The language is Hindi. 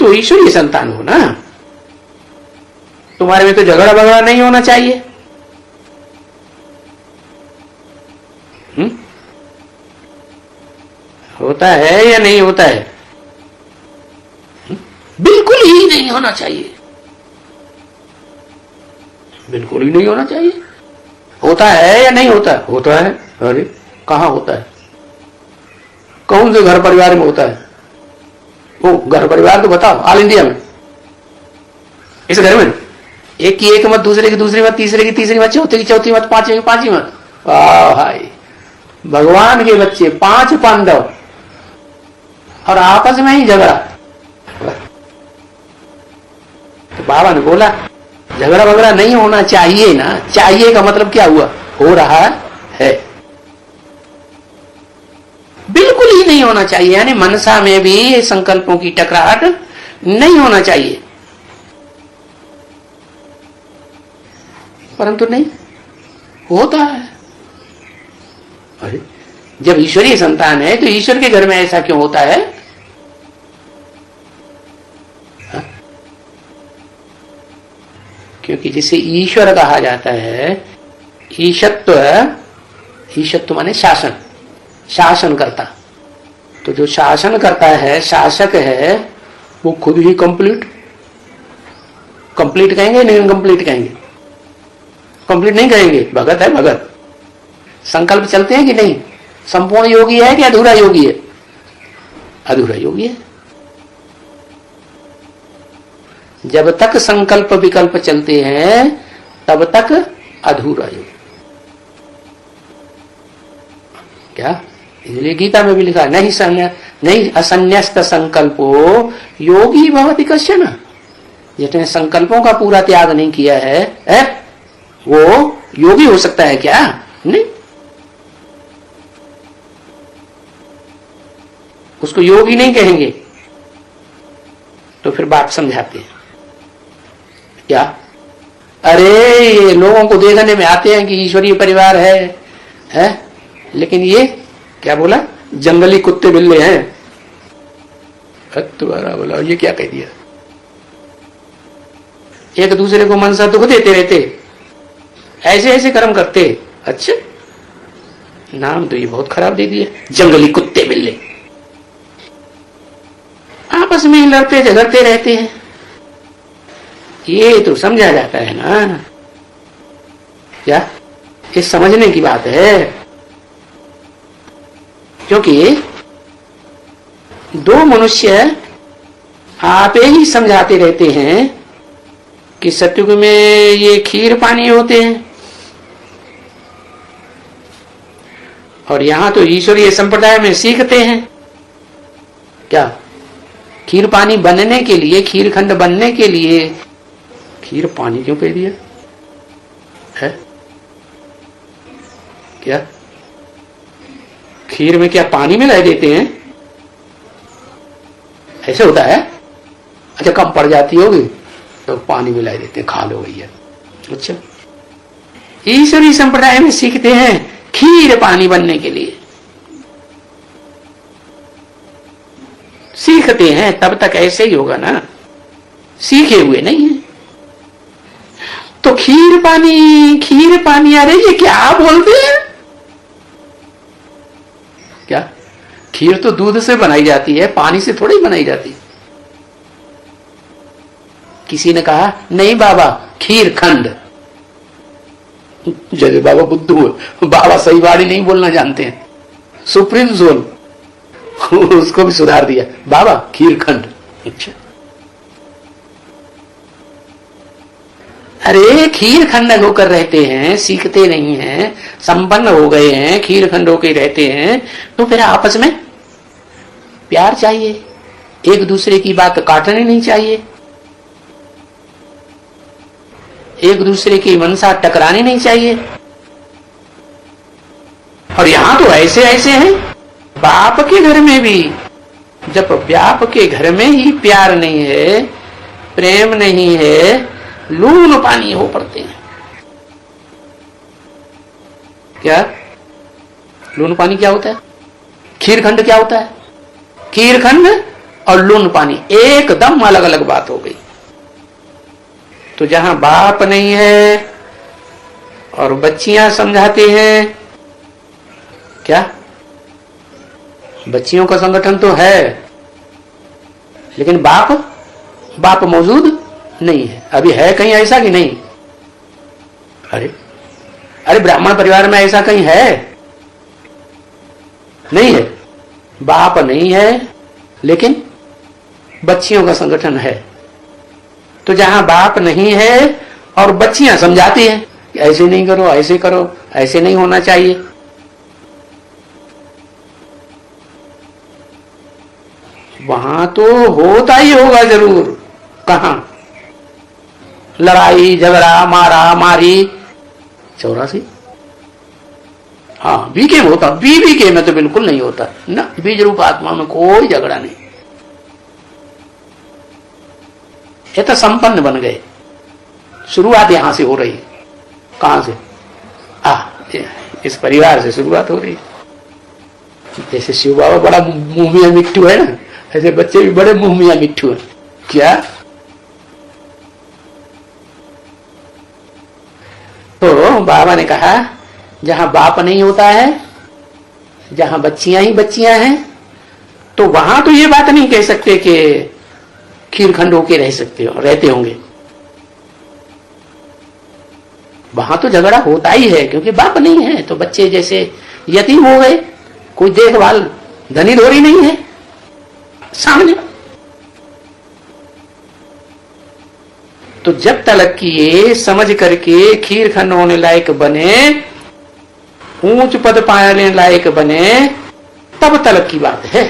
तो ईश्वरीय संतान हो ना, तुम्हारे में तो झगड़ा बगड़ा नहीं होना चाहिए। होता है या नहीं होता है? बिल्कुल ही नहीं होना चाहिए, बिल्कुल ही नहीं होना चाहिए। होता है या नहीं होता? होता है। अरे कहां होता है? कौन से घर परिवार में होता है? वो घर परिवार तो बताओ, ऑल इंडिया में। इस घर में एक की एक मत, दूसरे की दूसरी मत, तीसरे की तीसरी मत, चौथे की चौथी मत, पांचवे की पांचवी मत। वाह भाई, भगवान के बच्चे 5 पांडव और आपस में ही झगड़ा। तो बाबा ने बोला झगड़ा वगड़ा नहीं होना चाहिए ना। चाहिए का मतलब क्या हुआ? हो रहा है। बिल्कुल ही नहीं होना चाहिए, यानी मनसा में भी संकल्पों की टकराहट नहीं होना चाहिए। परंतु नहीं होता है। अरे जब ईश्वरीय संतान है तो ईश्वर के घर में ऐसा क्यों होता है? क्योंकि जिसे ईश्वर कहा जाता है, ईशत्व माने शासन, शासन करता। तो जो शासन करता है, शासक है, वो खुद ही कंप्लीट कहेंगे नहीं इनकम्प्लीट कहेंगे? कंप्लीट नहीं कहेंगे। भगत है भगत। संकल्प चलते हैं कि नहीं? संपूर्ण योगी है कि अधूरा योगी है? अधूरा योगी है। जब तक संकल्प विकल्प चलते हैं तब तक अधूरा योग। क्या? इसलिए गीता में भी लिखा नहीं असन्यस्त संकल्पो योगी भवति कश्चन। जिसने संकल्पों का पूरा त्याग नहीं किया है, वो योगी हो सकता है क्या? नहीं। उसको योगी नहीं कहेंगे। तो फिर बात समझाते हैं क्या? अरे ये लोगों को देखने में आते हैं कि ईश्वरीय परिवार है, लेकिन ये क्या बोला? जंगली कुत्ते बिल्ले हैं। तुम्हारा बोला ये क्या कह दिया? एक दूसरे को मनसा दुख देते रहते, ऐसे ऐसे कर्म करते। अच्छा, नाम तो ये बहुत खराब दे दिया, जंगली कुत्ते बिल्ले। आपस में लड़ते झगड़ते रहते हैं। ये तो समझा जाता है ना? क्या ये समझने की बात है? क्योंकि दो मनुष्य आप ही समझाते रहते हैं कि सतयुग में ये खीर पानी होते हैं, और यहां तो ईश्वरीय संप्रदाय में सीखते हैं। क्या खीर पानी बनने के लिए, खीर खंड बनने के लिए खीर पानी क्यों कह दिया है? क्या खीर में क्या पानी मिला देते हैं? ऐसे होता है? अच्छा, कम पड़ जाती होगी तो पानी मिला देते हैं, खा लो भैया। अच्छा, ईश्वरीय संप्रदाय में सीखते हैं खीर पानी बनने के लिए। सीखते हैं तब तक ऐसे ही होगा ना, सीखे हुए नहीं है। तो खीर पानी, अरे ये क्या बोलते हैं? क्या खीर तो दूध से बनाई जाती है, पानी से थोड़ी बनाई जाती। किसी ने कहा नहीं बाबा, खीर खंड। जैसे बाबा बुद्धू है, बाबा सही बाड़ी नहीं बोलना जानते हैं, सुप्रीम सोल उसको भी सुधार दिया, बाबा खीर खंड। अच्छा, अरे खीर खंड होकर रहते हैं, सीखते नहीं हैं, संपन्न हो गए हैं, खीर खंड होकर रहते हैं, तो फिर आपस में प्यार चाहिए, एक दूसरे की बात काटनी नहीं चाहिए, एक दूसरे की मनसा टकरानी नहीं चाहिए। और यहां तो ऐसे ऐसे हैं, बाप के घर में भी जब बाप के घर में ही प्यार नहीं है, प्रेम नहीं है, लून पानी हो पड़ते हैं। क्या लून पानी क्या होता है? खीरखंड क्या होता है? खीरखंड और लून पानी एकदम अलग अलग बात हो गई। तो जहां बाप नहीं है और बच्चियां समझाती हैं, क्या बच्चियों का संगठन तो है लेकिन बाप मौजूद नहीं है। अभी है कहीं ऐसा कि नहीं? अरे ब्राह्मण परिवार में ऐसा कहीं है? नहीं है। बाप नहीं है लेकिन बच्चियों का संगठन है। तो जहां बाप नहीं है और बच्चियां समझाती हैं कि ऐसे नहीं करो, ऐसे करो, ऐसे नहीं होना चाहिए, वहां तो होता ही होगा जरूर। कहां? लड़ाई झगड़ा मारा मारी 84। हाँ बीके में होता, बीके में तो बिल्कुल नहीं होता ना। बीज रूप आत्मा में कोई झगड़ा नहीं। ये तो संपन्न बन गए। शुरुआत यहां से हो रही। कहां से? इस परिवार से शुरुआत हो रही। जैसे शिव बाबा बड़ा मुंह मियां मिट्टू है ना, ऐसे बच्चे भी बड़े मुंह मियां मिट्टू है। क्या? तो बाबा ने कहा जहां बाप नहीं होता है, जहां बच्चियां ही बच्चियां हैं, तो वहां तो ये बात नहीं कह सकते कि खीरखंड होके रह सकते हो, रहते होंगे। वहां तो झगड़ा होता ही है क्योंकि बाप नहीं है। तो बच्चे जैसे यतीम हो गए, कोई देखभाल धनी धोरी नहीं है सामने। तो जब तक कि ये समझ करके खीरखंड होने लायक बने, ऊंच पद पाने लायक बने, तब तक की बात है।